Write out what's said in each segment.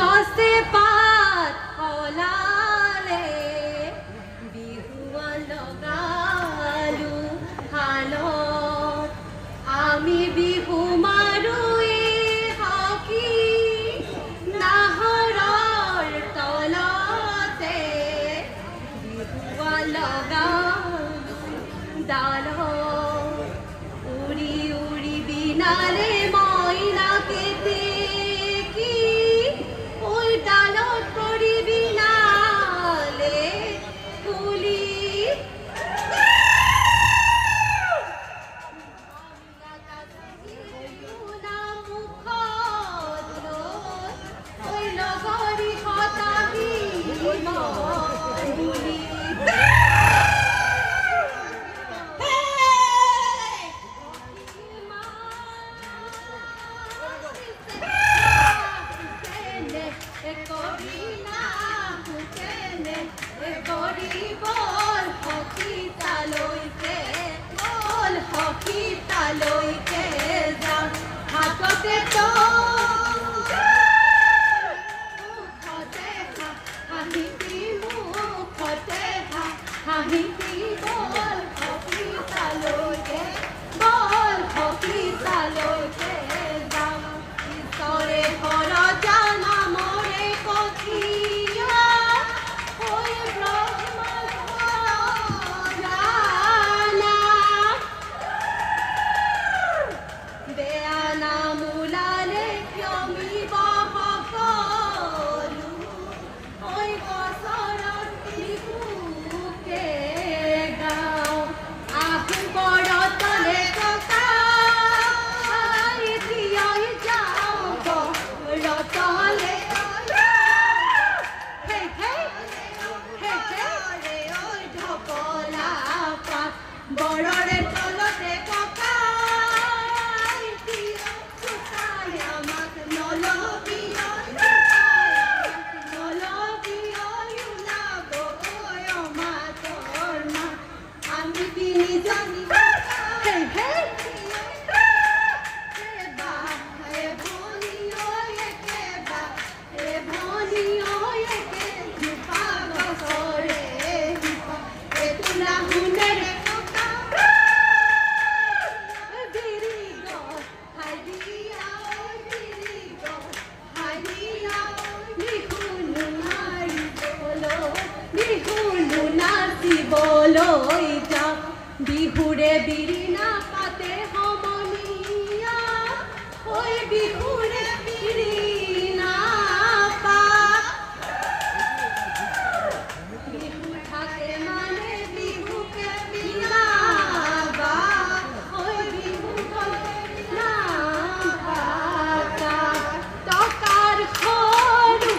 গছে পাত সলালে বিহুৱা লগালো হালত আমি বিহু মাৰো হকি নাহৰৰ তলতে বিহুৱা লগালো ডালত উৰি উৰি বিনালে মইনাকে দেখি ওই ডালত পৰি বিনালে ফুলি ওই লগৰী হতাবি বুলি বিহুৰে বিৰিণা পাতে সমনীয়া ঐ বিহুৰে বিৰিণা পাত বিহু থাকে মানে বিহুকে বিনাবা ঐ বিহু নাপাতা টকাৰ সৰু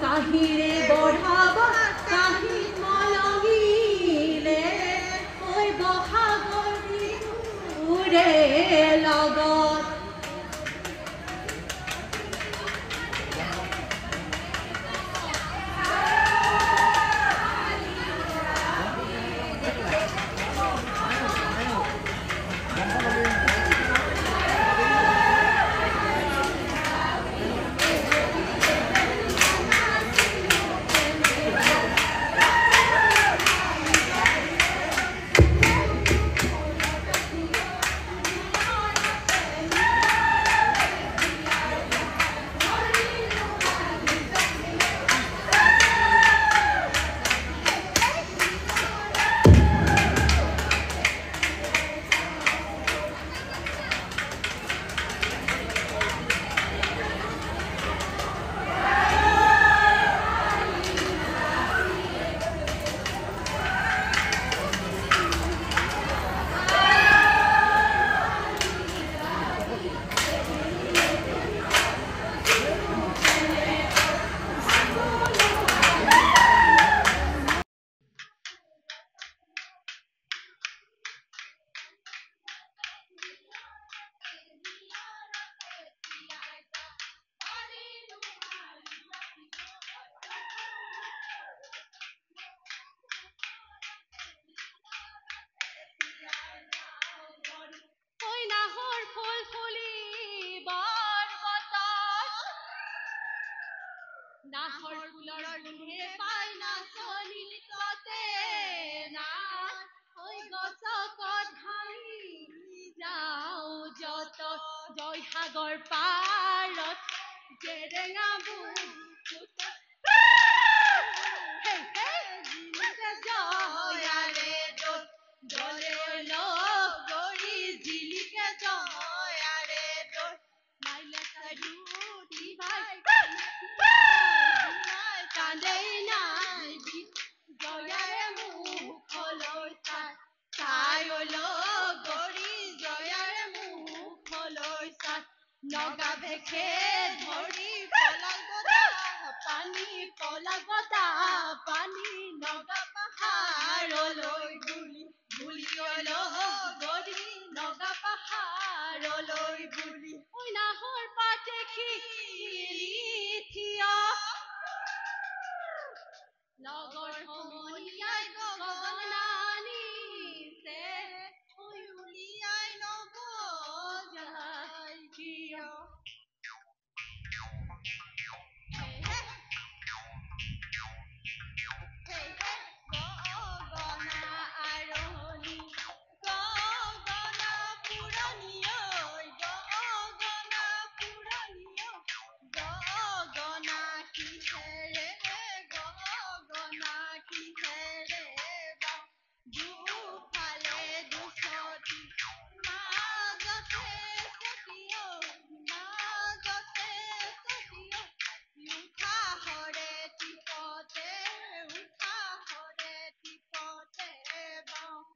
কাহিৰে বঢ়াবা কাহি মলঙিলে ঐ বহাগৰ বিহুৰে লগত কোনে পাই নাচনি ততে নাই ওই গছকত হাঁহি যাওঁ যত জয়সাগৰ পাৰত জেৰেঙা বুকুত জয়াৰে দলে লগৰী জিলিকে জয়াৰে মাইলে চাৰুটি ভাই কান্দেই নাই জয়াৰে মুখলৈ চাই লগৰী জয়াৰে মুখলৈ চাই নগা ভেষে ধৰি পলাগ বতা পানী নগা পাহাৰলৈ বুলি লগৰী নগা পাহাৰলৈ বুলি ঐ নাহৰ পাতে খিলি থিয় লগৰ সমনীয়াই গগনানিছে ঐ উলিয়াই লব যায় কিয়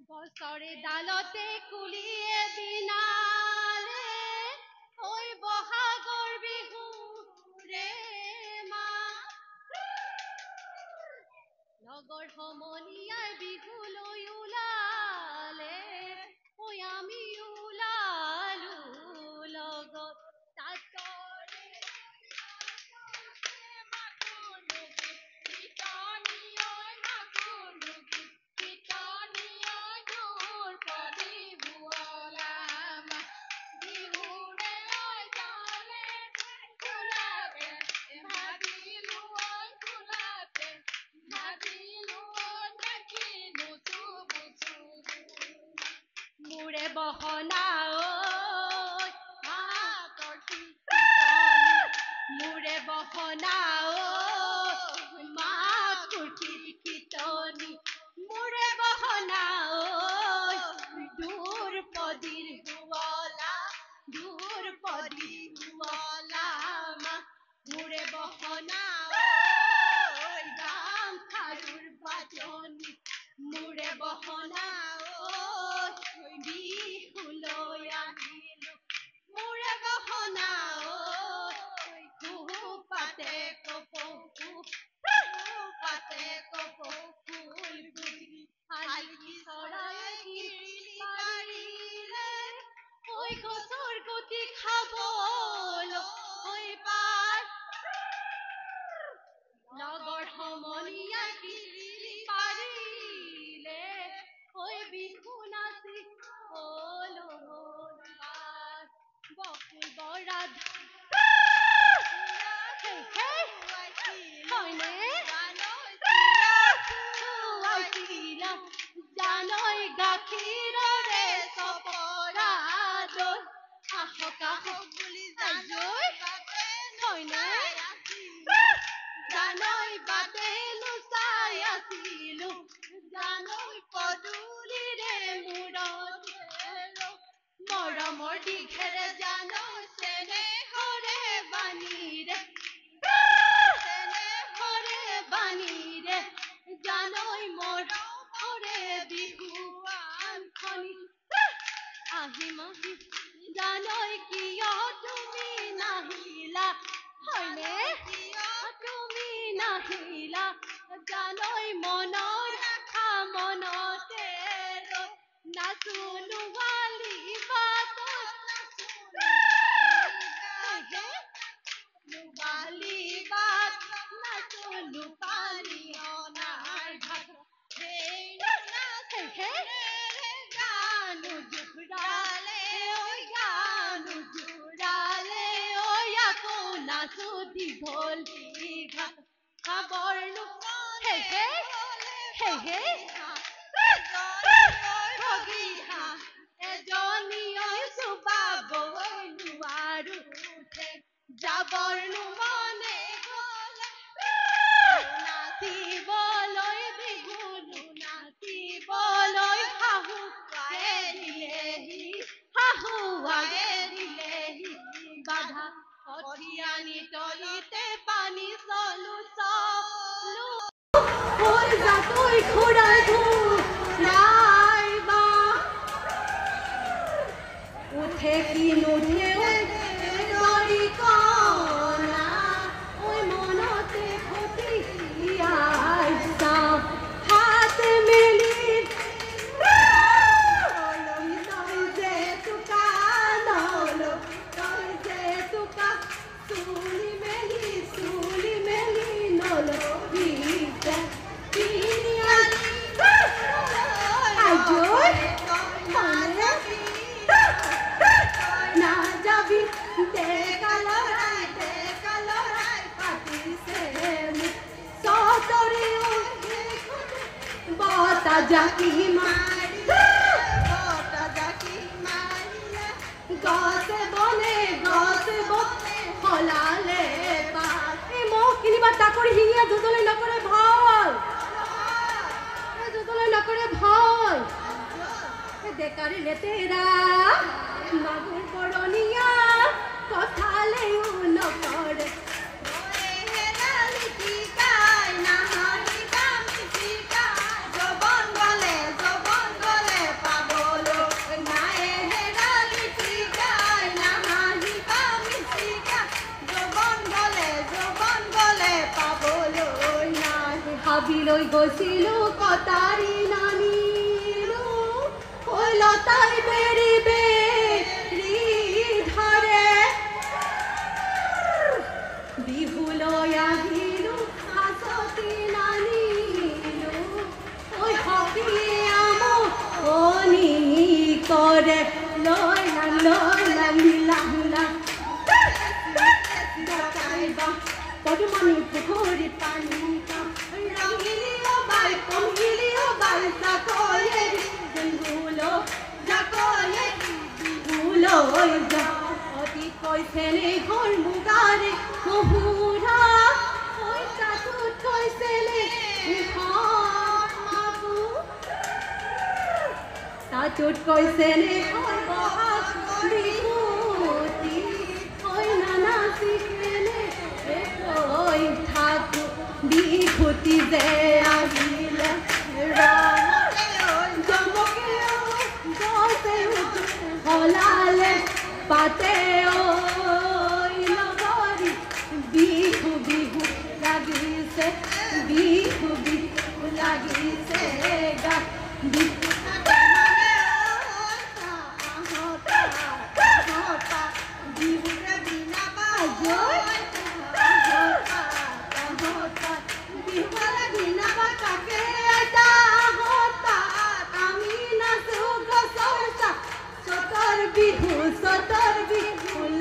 গছৰে ডালতে কুলিয়ে বিনালে ঐ বহাগৰ বিহু ৰে মা লগৰ সমনীয়াই বিহুলৈ ওলালে ঐ আমি ওলালো লগত তাতৰে মোৰে বহনা মোৰে বহনা মাকুৰ কীৰ্তনী মোৰে বহনা দূৰ পদীৰ শুৱলা মোৰে বহনা গামখাৰুৰ বাজনী মোৰে বহনা বিহুলৈ আহিলো মোৰে বহনা পাতে কপৌ ফুল গুৰি শালিকি চৰাই কিৰিলি পাৰিলে ঐ গছৰ গুটি খাবলৈ পায় লগৰ সমনীয়াই কিৰিলি পাৰিলে ঐ বিহু নাচি বকুল বৰাত হয়নে জানৈ গাখীৰৰে চপৰা দৈ আহক আহক বুলি হয়নে জানৈ বাটে লুচাই আছিলো জানৈ পদূলিৰে মূৰত মৰমৰ দীঘেৰে জানৈ চেনেহৰে বাণীৰে জানৈ মৰমৰে বিহুৱানখনি আহিম জানৈ কিয় তুমি নাহিলা হয়নে তুমি নাহিলা জানৈ মনৰ আশা মনতে নাচুনো বালি বাটত বালি বাট নাচুনো পানী অনাৰ ঘাট গানো জোৰালে আকৌ নাচো দীঘল ঘাট খাবৰনো হে হে হে হে ভগিহা এজনী ঐ চুবাবই নোৱাৰো যাবৰনো মনে গ'লে নাচিবলৈ বিহুনো নাচিবলৈ শাহুৱাকে দিলেহি বাধা কঠিয়ানি তলিতে পানী চলো ঐ জাকৈ ঘূৰাই ঘূৰাইবা উঠে কি নুঠে কণা ঐ মনতে ফটিয়াই চাওঁ হাত মেলি চুলি মেলি নলবি না যাবি ডেকা লৰাই পাতিছে চতৰি বতা জাকি মাৰিলে গছে বনে হলালে এই মোক কিনিবা তাকৰি শিঙিয়া যুদলৈ নকৰে ভয় ডেকাৰে লেতেৰা মাগুৰ কৰনিয়া কথালেও নকৰে হাবিলৈ গৈছিলো কটাৰী নামিলো ঐ লতাই বেৰি ধৰে বিহুলৈ আহিলো হাততি নানিলো ঐ হকিয়ে আমনি কৰে লৈ লা পদুমণি পুখুৰীত পানী ৰঙিলিও বাই পহিলিও বাই জাকৈলৈ অতি কৈছেনে ঘৰ মুগাৰে মহুৰা ঐ তাতোত কৈছেনে তাতোত কৈছেনে ঘৰ বহাগ বিহুতি ঐ নানাচিকেনে ঐ থাকো বিহুতি যে আহিলে হলালে পাতে ঐ নগৰী বিহু লাগিছে গা বিহু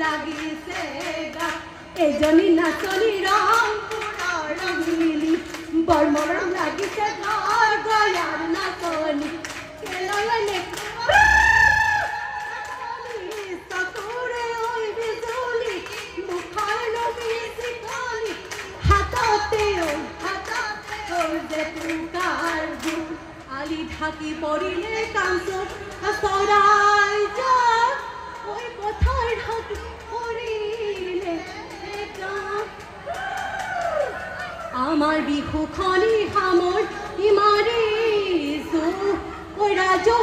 লাগিছে গা এজনী নাচনী ৰঙিলি বৰ মৰম লাগিছে ঘৰ গয়াৰ নাচনী চকুৰে ঐ বিজুলি মুখৰ নবী চিকনি হাততে জেতুকাৰ গুণ আলি ঢাকি পৰিলে কাঞ্চন চৰাই যায় ঐ পথাৰ ঢাকি পৰিলে আমাৰ বিহুখনি সামৰি মাৰিছো ঐ ৰাজু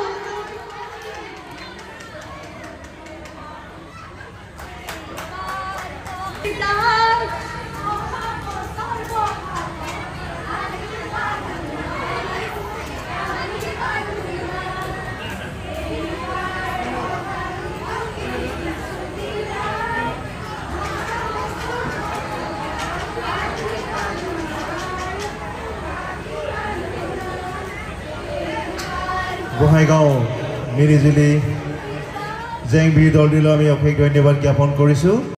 গোহাইগাঁও মিলিজুলি জেং বিহু দলটিলৈ আমি অশেষ ধন্যবাদ জ্ঞাপন কৰিছোঁ।